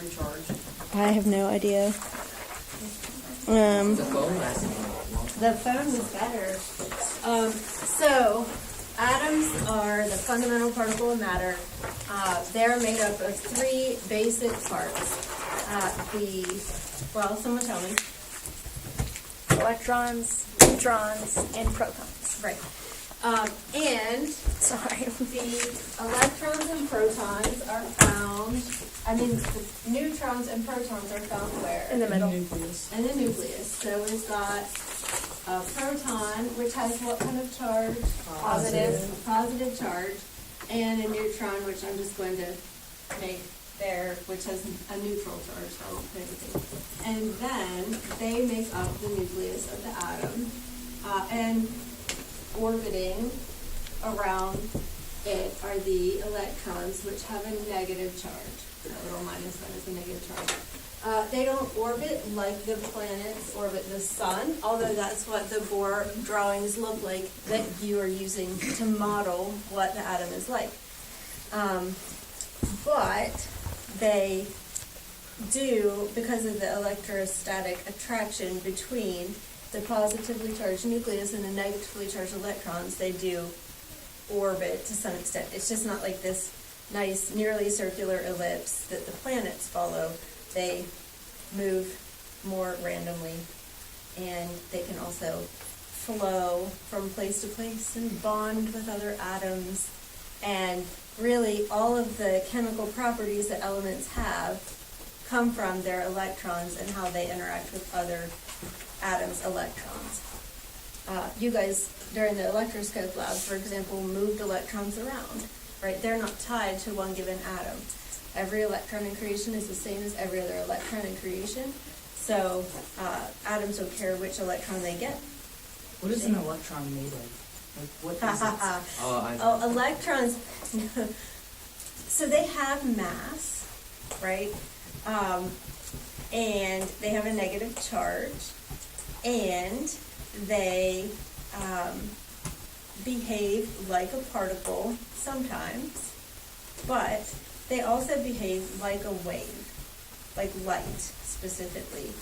battery charge? I have no idea. The phone lasted long. The phone was better. So, atoms are the fundamental particle of matter. They're made up of three basic parts. Someone tell me. Electrons, neutrons, and protons. Right. And Sorry. the electrons and protons are found, the neutrons and protons are found where? In the middle. Nucleus. In the nucleus. So we've got a proton, which has what kind of charge? Positive. A positive charge. And a neutron, which I'm just going to make there, which has a neutral charge, so I won't put anything. And then they make up the nucleus of the atom. And orbiting around it are the electrons, which have a negative charge. That little minus one is a negative charge. They don't orbit like the planets orbit the sun, although that's what the Bohr drawings look like that you are using to model what the atom is like. But they do, because of the electrostatic attraction between the positively charged nucleus and the negatively charged electrons, they do orbit to some extent. It's just not like this nice, nearly circular ellipse that the planets follow. They move more randomly, and they can also flow from place to place and bond with other atoms. And really, all of the chemical properties that elements have come from their electrons and how they interact with other atoms' electrons. You guys, during the electroscope lab, for example, moved electrons around, right? They're not tied to one given atom. Every electron in creation is the same as every other electron in creation. So atoms don't care which electron they get. What is an electron made of? Like, what is it? Electrons. So they have mass, right? And they have a negative charge, and they behave like a particle sometimes, but they also behave like a wave, like light specifically.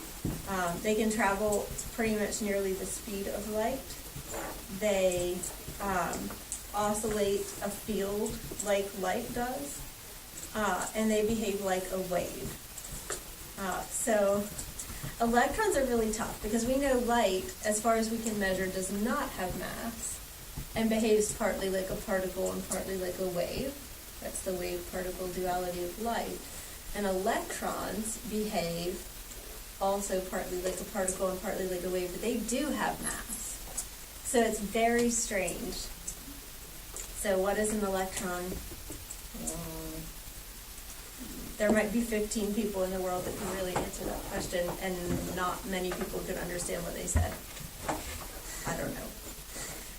They can travel pretty much nearly the speed of light. They oscillate a field like light does, and they behave like a wave. So electrons are really tough because we know light, as far as we can measure, does not have mass and behaves partly like a particle and partly like a wave. That's the wave-particle duality of light. And electrons behave also partly like a particle and partly like a wave, but they do have mass. So it's very strange. So what is an electron? There might be 15 people in the world that can really answer that question, and not many people could understand what they said. I don't know.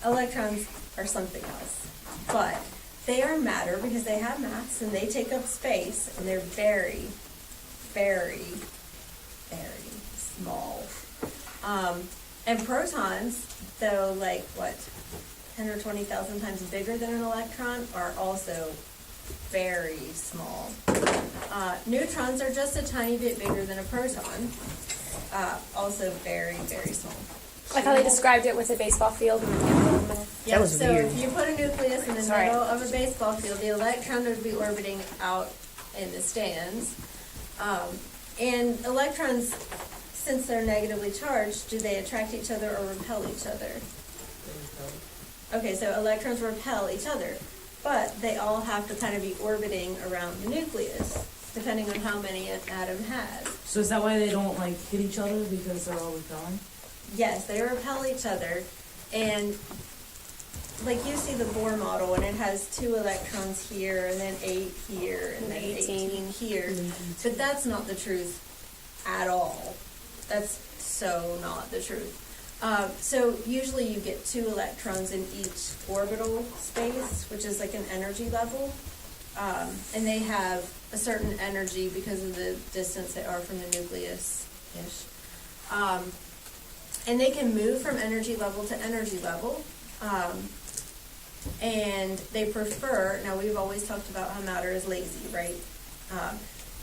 Electrons are something else. But they are matter because they have mass and they take up space, and they're very, very, very small. And protons, though, 10 or 20,000 times bigger than an electron, are also very small. Neutrons are just a tiny bit bigger than a proton, also very, very small. Like how they described it with a baseball field and the candle in the middle. Yeah, was so weird. if you put a nucleus in the middle of a baseball field, the electron would be orbiting out in the stands. And electrons, since they're negatively charged, do they attract each other or repel each other? Okay, so electrons repel each other, but they all have to kind of be orbiting around the nucleus, depending on how many an atom has. So is that why they don't hit each other, because they're all repelling? Yes, they repel each other, and you see the Bohr model, and it has 2 electrons here, and then 8 here, and then 18 here. But that's not the truth at all. That's so not the truth. So usually you get 2 electrons in each orbital space, which is like an energy level. And they have a certain energy because of the distance they are from the nucleus-ish. And they can move from energy level to energy level. And they prefer, now we've always talked about how matter is lazy, right?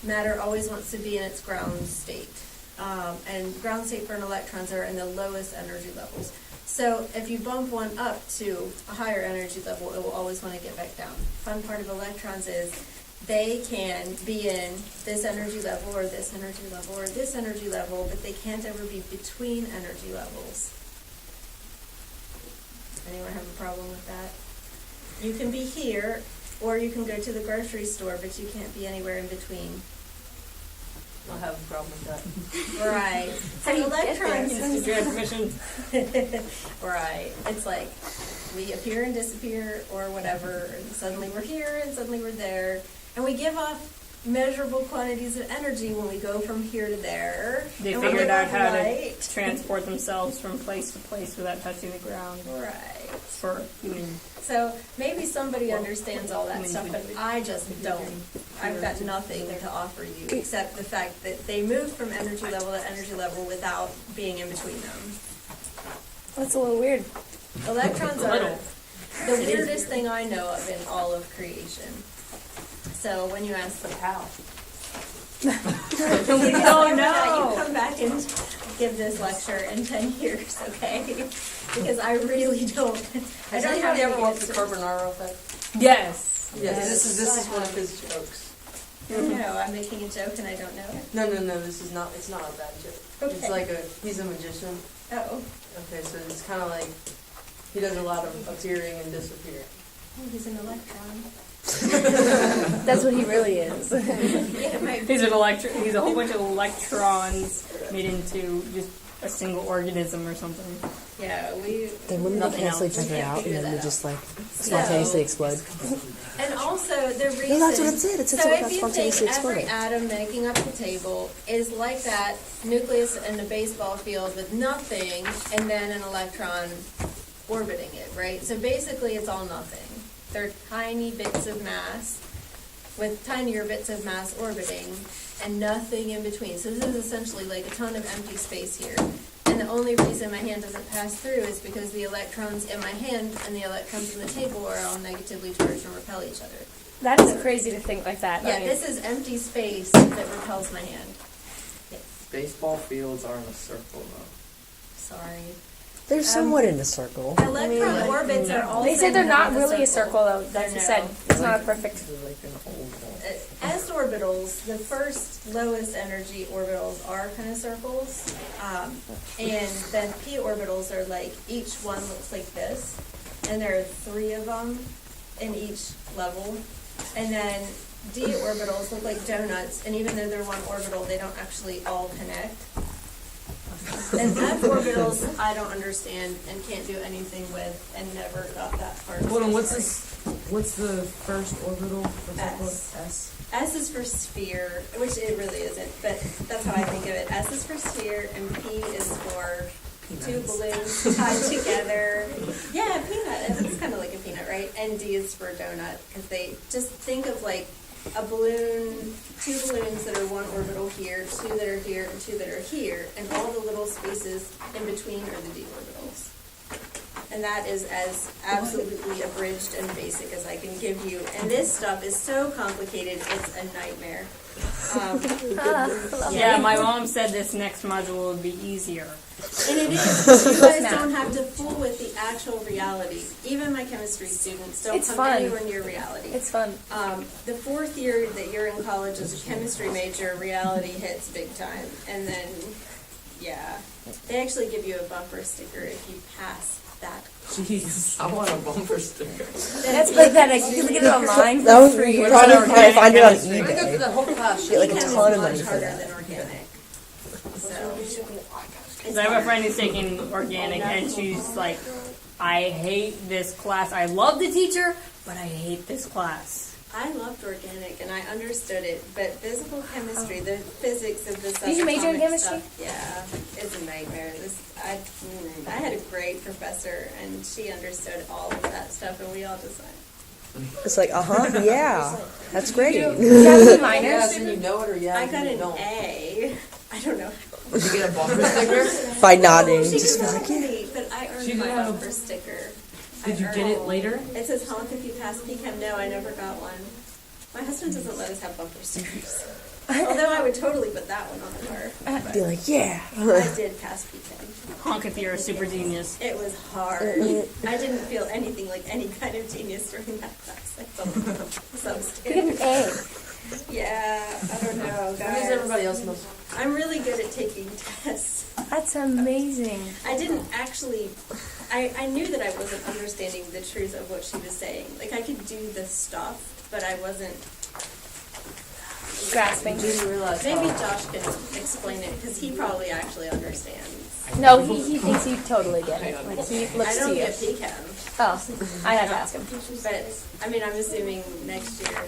matter always wants to be in its ground state. And ground state for electrons are in the lowest energy levels. So if you bump one up to a higher energy level, it will always want to get back down. Fun part of electrons is they can be in this energy level or this energy level or this energy level, but they can't ever be between energy levels. Anyone have a problem with that? You can be here, or you can go to the grocery store, but you can't be anywhere in between. I'll have a problem with that. Right. How do you get Electrons. Mr. Transmission. Right. It's like we appear and disappear or whatever, and suddenly we're here and suddenly we're there. And we give off measurable quantities of energy when we go from here to there. They And we figured give out off how light. to transport themselves from place to place without touching the ground Right. for human. So maybe somebody understands all that Humans stuff, but would- I just don't. I've got nothing to offer you except the fact that they move from energy level to energy level without being in between them. That's a little weird. Electrons A are little. the weirdest thing I know of in all of creation. So when you ask the how, We don't you know. come back and give this lecture in 10 years, okay? Because I really don't. I Has don't have anybody ever any watched the answers. Carbonaro effect? Yes. Yes. This is one of his jokes. No, I'm making a joke and I don't know it. No, this is not. It's not a bad joke. It's Okay. like he's a magician. Oh, Okay, so it's kind of like he does a lot of appearing and disappearing. oh, he's an electron. That's what he really is. Yeah, my He's a whole bunch of electrons made into just a single organism or something. yeah, we. Then wouldn't they Nothing cancel else. each other Can't out figure and then that they just like So- spontaneously explode? And also the reason. No, that's what it said. It said so something if about you spontaneously think every exploding. atom making up the table is like that nucleus in a baseball field with nothing, and then an electron orbiting it, right? So basically, it's all nothing. They're tiny bits of mass with tinier bits of mass orbiting, and nothing in between. So this is essentially like a ton of empty space here. And the only reason my hand doesn't pass through is because the electrons in my hand and the electrons in the table are all negatively charged and repel each other. That is crazy to think like that. Yeah, I mean, this is empty space that repels my hand. Baseball fields are in a circle though. Sorry. They're somewhat in a circle. Electron orbits are also they say they're not really a circle. circle, though. Like you said, it's not a perfect. S orbitals, the first lowest energy orbitals are kind of circles, and then p orbitals are like, each one looks like this, and there are 3 of them in each level, and then d orbitals look like donuts, and even though they're one orbital, they don't actually all connect. And F orbitals, I don't understand and can't do anything with, and never got that part. Hold on, what's this? What's the first orbital? What's that called? S. S. S is for sphere, which it really isn't, but that's how I think of it. S is for sphere, and P is for 2 balloons tied together. Yeah, peanut. It's kind of like a peanut, right? And D is for donut, because they just think of like a balloon, 2 balloons that are one orbital here, 2 that are here, and 2 that are here, and all the little spaces in between are the D orbitals. And that is as absolutely abridged and basic as I can give you. And this stuff is so complicated, it's a nightmare. Yeah, my mom said this next module would be easier. And it is. You guys don't have to fool with the actual reality. Even my chemistry students don't It's come fun. anywhere near reality. It's fun. The 4th year that you're in college as a chemistry major, reality hits big time. And then, yeah, they actually give you a bumper sticker if you pass that. Jeez, I want a bumper sticker. That's pathetic. You can get it online That for was free. you probably find it on I go through eBay. that whole class. Get like a Chem is ton of much money for harder that. than organic. So, Because I have a friend who's taking organic, and she's like, I hate this class. I love the teacher, but I hate this class. I loved organic and I understood it, but physical chemistry, the physics of this Did you major in subatomic chemistry? stuff, yeah, it's a nightmare. I had a great professor and she understood all of that stuff and we all just went. It's like, yeah, that's great. Do you have any minors? Yes, and you know it, or yeah, I got you an don't. A. I don't know. Did you get a bumper sticker? By nodding, She just could be like, help yeah. me, but I earned She my didn't have a- bumper sticker. Did you get it later? It says honk if you pass PChem. No, I never got one. My husband doesn't let us have bumper stickers. Although I would totally put that one on the card. Be like, yeah. I did pass P10. Honk if you're a super genius. It was hard. I didn't feel anything like any kind of genius during that class. I felt You get an substandard. A. Yeah, I don't know, That means everybody guys. else knows. I'm really good at taking tests. That's amazing. I didn't actually, I knew that I wasn't understanding the truth of what she was saying. Like, I could do the stuff, but I wasn't. Grasping. Didn't realize Maybe how- Josh can explain it, because he probably actually understands. No, he thinks you totally get it. Like, he I looks to don't you. get PCAM. Oh, I have to ask him. But, I mean, I'm assuming next year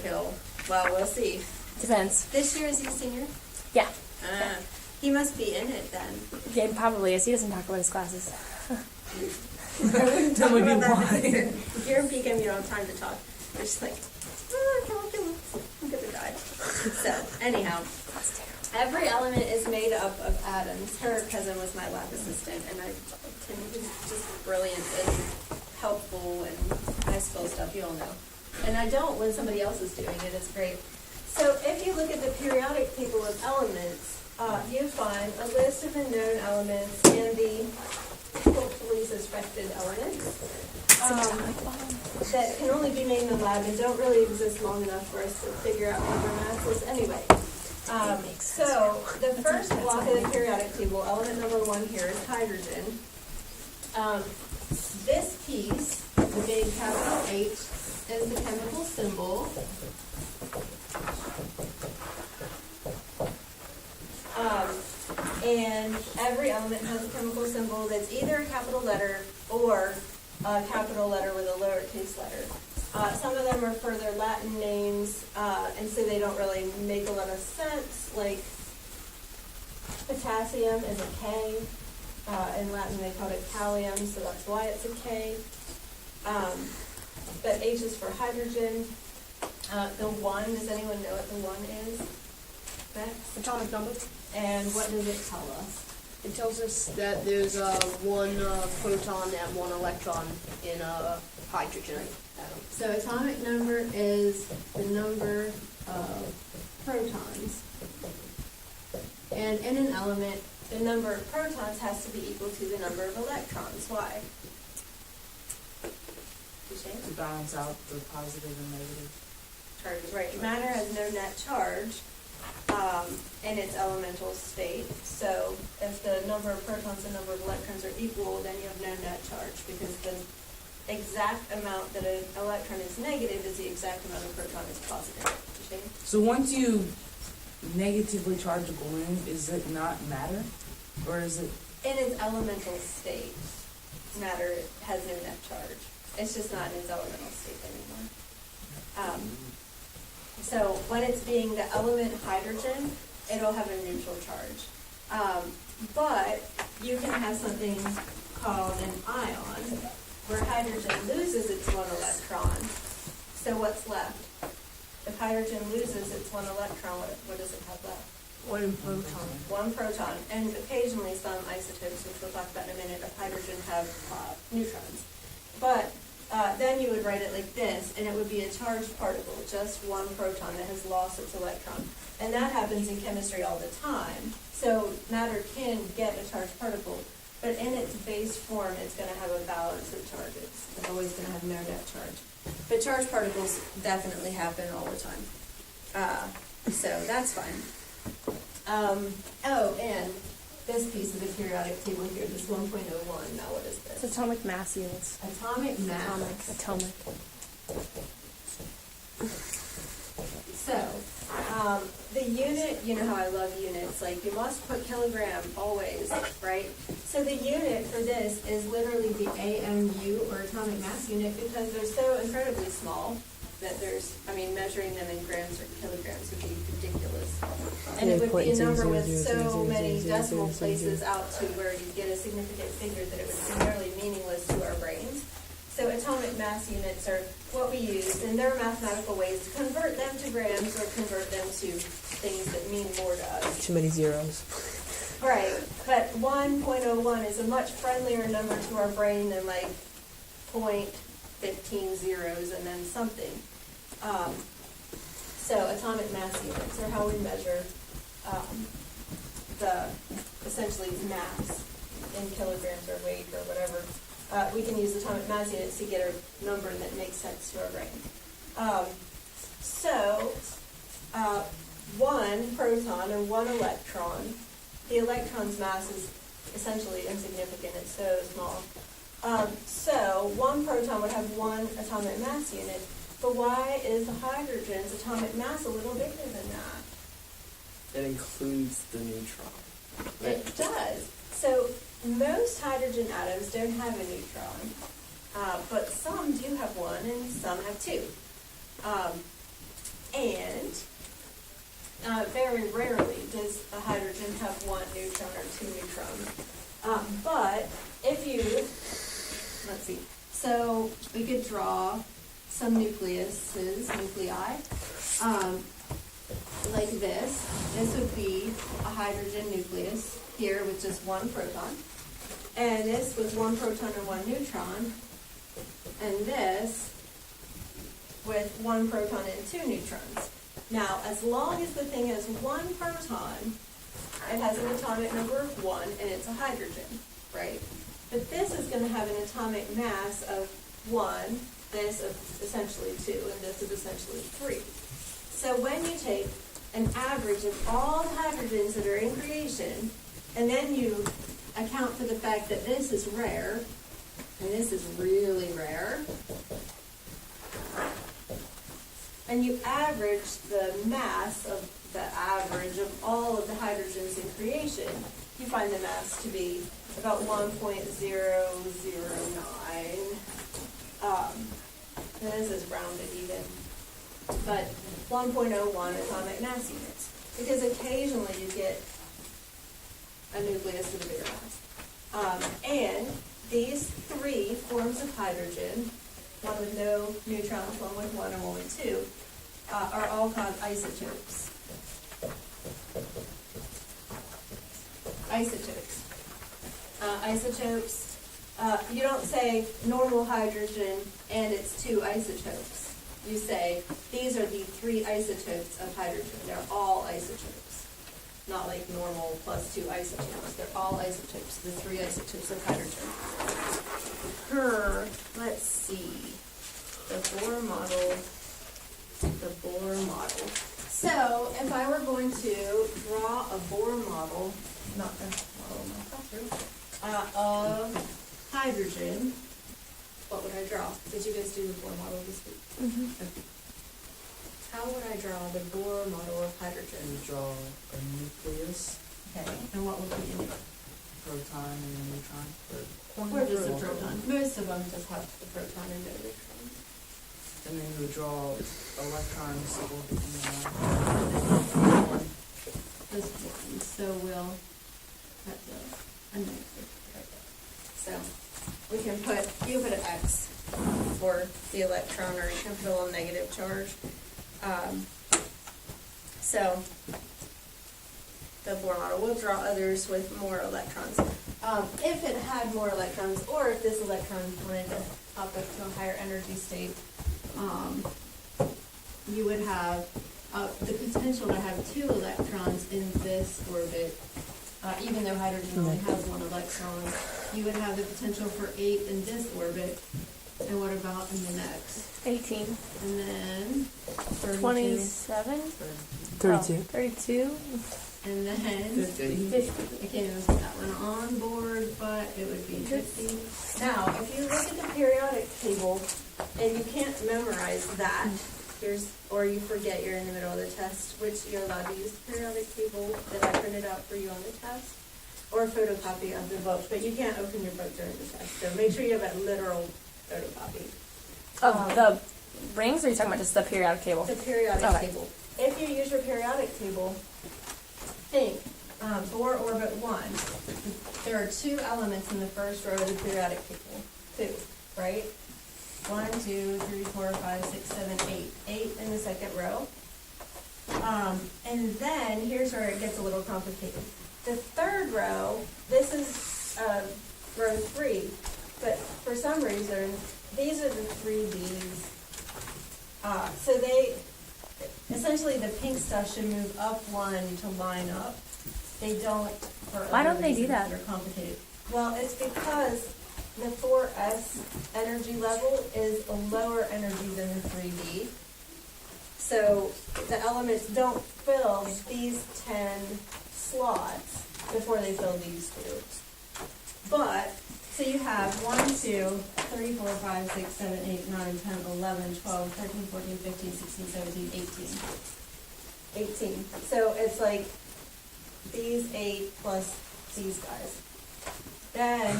we'll see. Depends. This year, is he a senior? Yeah. He must be in it then. Yeah, he probably is. He doesn't talk about his classes. That would be why. If you're in PCAM, you don't have time to talk. You're just like, calculus, I'm gonna die. So, anyhow, every element is made up of atoms. Her cousin was my lab assistant, and he was just brilliant and helpful and high school stuff, you all know. And I don't when somebody else is doing it, it's great. So if you look at the periodic table of elements, you find a list of the known elements and the hopefully suspected elements that can only be made in the lab and don't really exist long enough for us to figure out what their mass is anyway. So the first block of the periodic table, element number 1 here is hydrogen. This piece, the big capital H, is the chemical symbol. And every element has a chemical symbol that's either a capital letter or a capital letter with a lowercase letter. Some of them are for their Latin names, and so they don't really make a lot of sense. Like potassium is a K. In Latin they called it calcium, so that's why it's a K. But H is for hydrogen. The 1, does anyone know what the 1 is? Max? Atomic number. And what does it tell us? It tells us that there's one proton and 1 electron in a hydrogen atom. So atomic number is the number of protons. And in an element, the number of protons has to be equal to the number of electrons. Why? To balance out the positive and negative. Charges, right. Matter has no net charge in its elemental state. So if the number of protons and number of electrons are equal, then you have no net charge, because the exact amount that an electron is negative is the exact amount of proton is positive. You see? So once you negatively charge a balloon, is it not matter? Or is it? In its elemental state, matter has no net charge. It's just not in its elemental state anymore. So when it's being the element hydrogen, it'll have a neutral charge. But you can have something called an ion, where hydrogen loses its 1 electron. So what's left? If hydrogen loses its 1 electron, what does it have left? 1 proton. 1 proton. And occasionally some isotopes, which we'll talk about in a minute, of hydrogen have neutrons. But then you would write it like this, and it would be a charged particle, just 1 proton that has lost its electron. And that happens in chemistry all the time. So matter can get a charged particle, but in its base form, it's going to have a balance of charges. It's always going to have no net charge. But charged particles definitely happen all the time. So that's fine. Oh, and this piece of the periodic table here, this 1.01, now what is It's this? atomic mass units. Atomic mass. Atomic. So, the unit, you know how I love units, like you must put kilogram always, right? So the unit for this is literally the AMU, or atomic mass unit, because they're so incredibly small that measuring them in grams or kilograms would be ridiculous. And it would be a number with so many decimal places out to where you get a significant figure that it would be nearly meaningless to our brains. So atomic mass units are what we use, and there are mathematical ways to convert them to grams or convert them to things that mean more to us. Too many zeros. Right, but 1.01 is a much friendlier number to our brain than like 0.15 zeros and then something. So atomic mass units are how we measure the essentially mass in kilograms or weight or whatever. We can use atomic mass units to get a number that makes sense to our brain. One proton and one electron, the electron's mass is essentially insignificant, it's so small. So one proton would have one atomic mass unit, but why is the hydrogen's atomic mass a little bigger than that? It includes the neutron. It does. So most hydrogen atoms don't have a neutron, but some do have one and some have two. Very rarely does a hydrogen have one neutron or two neutrons. But if you, let's see, so we could draw some nuclei, like this. This would be a hydrogen nucleus here with just one proton. And this with one proton and one neutron. And this with one proton and two neutrons. Now, as long as the thing has one proton, it has an atomic number of 1, and it's a hydrogen, right? But this is going to have an atomic mass of 1, this of essentially 2, and this is essentially 3. So when you take an average of all the hydrogens that are in creation, and then you account for the fact that this is rare, and this is really rare, and you average the mass of the average of all of the hydrogens in creation, you find the mass to be about 1.009. And this is rounded even, but 1.01 atomic mass units. Because occasionally you get a nucleus with a bigger mass. And these three forms of hydrogen, one with no neutrons, one with one, and one with two, are all called isotopes. Isotopes, you don't say normal hydrogen and its two isotopes. You say these are the three isotopes of hydrogen. They're all isotopes. Not like normal plus two isotopes. They're all isotopes, the three isotopes of hydrogen. Let's see. The Bohr model. So, if I were going to draw a Bohr model, not the model in my classroom, of hydrogen, what would I draw? Did you guys do the Bohr model this week? Mm-hmm. Okay. How would I draw the Bohr model of hydrogen? You draw a nucleus, Okay, and what would be in it? proton, and a neutron. Or just a proton? Most of them just have the proton and no neutrons. And then you would draw electrons in This one, so we'll have a negative right there. So we can you put an X for the electron, or you can put a little negative charge. So the Bohr model, we'll draw others with more electrons. If it had more electrons, or if this electron wanted to hop up to a higher energy state, you would have the potential to have two electrons in this orbit. Even though hydrogen only has one electron, you would have the potential for 8 in this orbit. And what about in the next? 18. And then 32. 27? 32. 32? And then 50. 50. I can't even put that one on board, but it would be 50. Now, if you look at the periodic table and you can't memorize that, or you forget you're in the middle of the test, which you're allowed to use the periodic table that I printed out for you on the test, or a photocopy of the book, but you can't open your book during the test. So make sure you have a literal photocopy. Of the rings, or are you talking about just the periodic table? The periodic Okay. table. If you use your periodic table, think Bohr orbit 1. There are 2 elements in the first row of the periodic table. 2, right? 1, 2, 3, 4, 5, 6, 7, 8. 8 in the second row. And then here's where it gets a little complicated. The third row, this is row 3, but for some reason, these are the 3 Ds. So essentially the pink stuff should move up one to line up. They don't for Why other don't they do reasons that? Are complicated. Well, it's because the 4S energy level is a lower energy than the 3D. So the elements don't fill these 10 slots before they fill these two. But, so you have 1, 2, 3, 4, 5, 6, 7, 8, 9, 10, 11, 12, 13, 14, 15, 16, 17, 18. 18. So it's like these 8 plus these guys. Then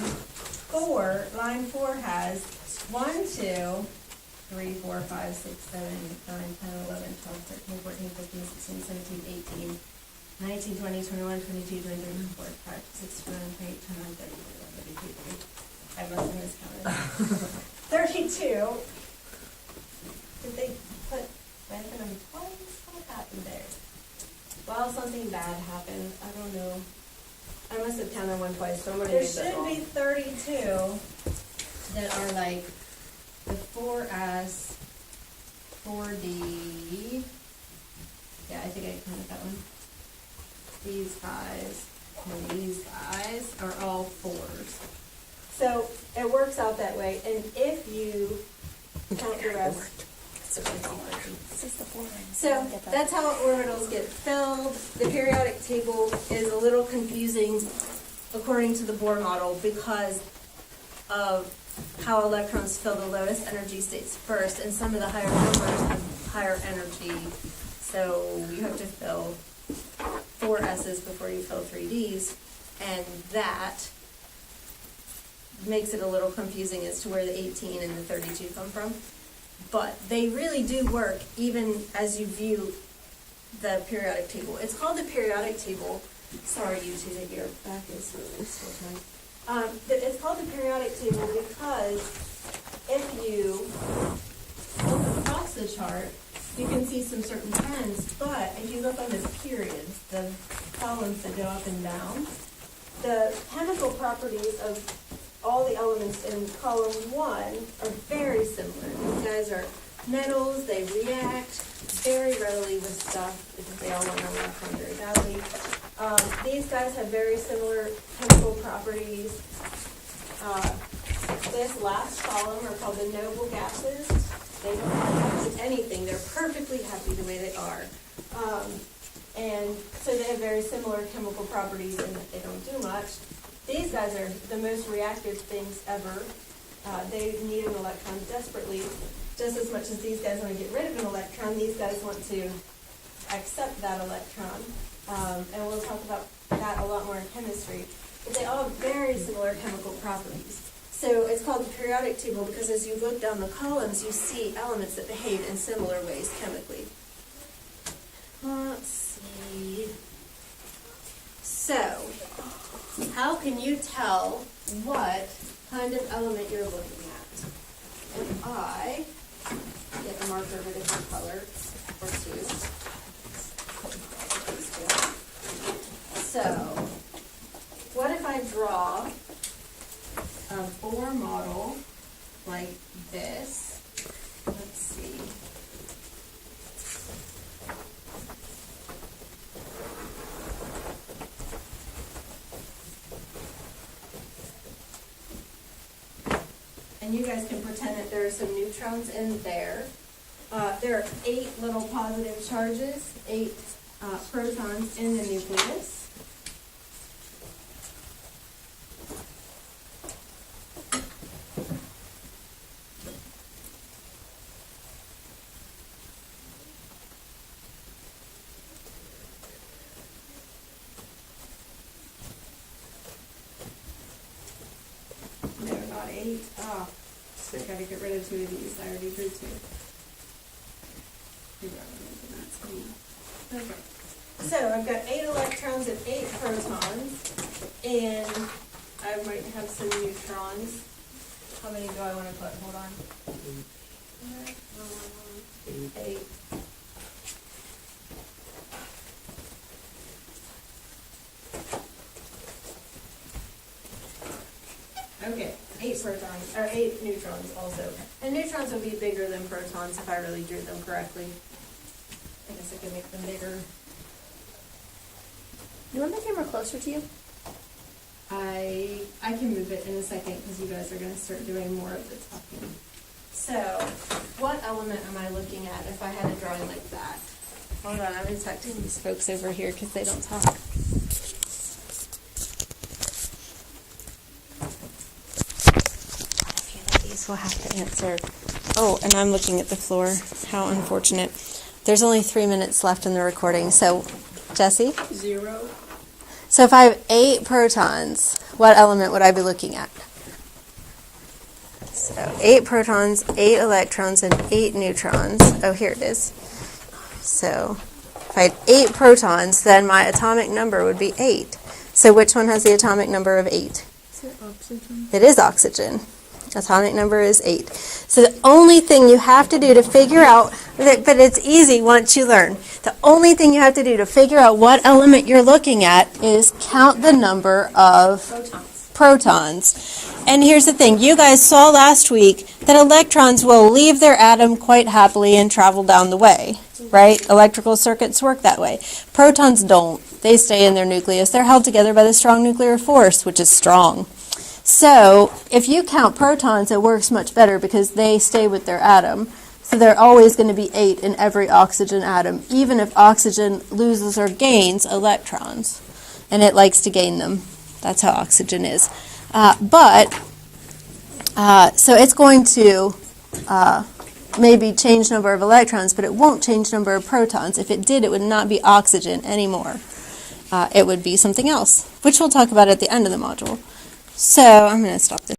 4, line 4 has 1, 2, 3, 4, 5, 6, 7, 8, 9, 10, 11, 12, 13, 14, 15, 16, 17, 18, 19, 20, 21, 22, 23, 24, 25, 26, 27, 28, 29, 30, 31, 32, 33. I must have miscounted. 32. Did they put random twice? What happened there? Well, something bad happened. I don't know. I must have counted one twice. Somebody There made that should wrong. be 32 that are like the 4S, 4D. Yeah, I think I counted that one. These guys and these guys are all 4s. So it works out that way. And if you count the rest, This is the boring. so that's how orbitals get filled. The periodic table is a little confusing according to the Bohr model because of how electrons fill the lowest energy states first, and some of the higher numbers have higher energy. So you have to fill 4 S's before you fill 3Ds, and that makes it a little confusing as to where the 18 and the 32 come from. But they really do work even as you view the periodic table. It's called the periodic table. Sorry, you two, that your back is really still tight. It's called the periodic table because if you look across the chart, you can see some certain trends. But if you look on the periods, the columns that go up and down, the chemical properties of all the elements in column 1 are very similar. These guys are metals, they react very readily with stuff because they all want to electron very badly. These guys have very similar chemical properties. This last column are called the noble gases. They don't have to do anything. They're perfectly happy the way they are. And so they have very similar chemical properties in that they don't do much. These guys are the most reactive things ever. They need an electron desperately. Just as much as these guys want to get rid of an electron, these guys want to accept that electron. And we'll talk about that a lot more in chemistry. But they all have very similar chemical properties. So it's called the periodic table because as you look down the columns, you see elements that behave in similar ways chemically. Let's see. So, how can you tell what kind of element you're looking at? If I get a marker of a different color, or two. So, what if I draw a Bohr model like this? Let's see. And you guys can pretend that there are some neutrons in there. There are 8 little positive charges, 8 protons in the nucleus. No, not 8. Ah, I gotta get rid of 2 of these. I already drew 2. Okay. So I've got 8 electrons and 8 protons, and I might have some neutrons. How many do I want to put? Hold on. 8. Okay, 8 protons, or 8 neutrons also. And neutrons would be bigger than protons if I really drew them correctly. Like a I can make them bigger. You want the camera closer to you? I can move it in a second because you guys are going to start doing more of the talking. So, what element am I looking at if I had a drawing like that? Hold on, I'm going to talk to these folks over here because they don't talk. If you ladies will have to answer. Oh, and I'm looking at the floor. How unfortunate. There's only 3 minutes left in the recording. So, Jesse? 0. So if I have 8 protons, what element would I be looking at? So 8 protons, 8 electrons, and 8 neutrons. Oh, here it is. So if I had 8 protons, then my atomic number would be 8. So which one has the atomic number of 8? Is it oxygen? It is oxygen. Atomic number is 8. So the only thing you have to do to figure out, but it's easy once you learn. The only thing you have to do to figure out what element you're looking at is count the number of protons. And here's the thing. You guys saw last week that electrons will leave their atom quite happily and travel down the way, right? Electrical circuits work that way. Protons don't. They stay in their nucleus. They're held together by the strong nuclear force, which is strong. So if you count protons, it works much better because they stay with their atom. So they're always going to be 8 in every oxygen atom, even if oxygen loses or gains electrons. And it likes to gain them. That's how oxygen is. So it's going to maybe change number of electrons, but it won't change number of protons. If it did, it would not be oxygen anymore. It would be something else, which we'll talk about at the end of the module. So I'm going to stop this.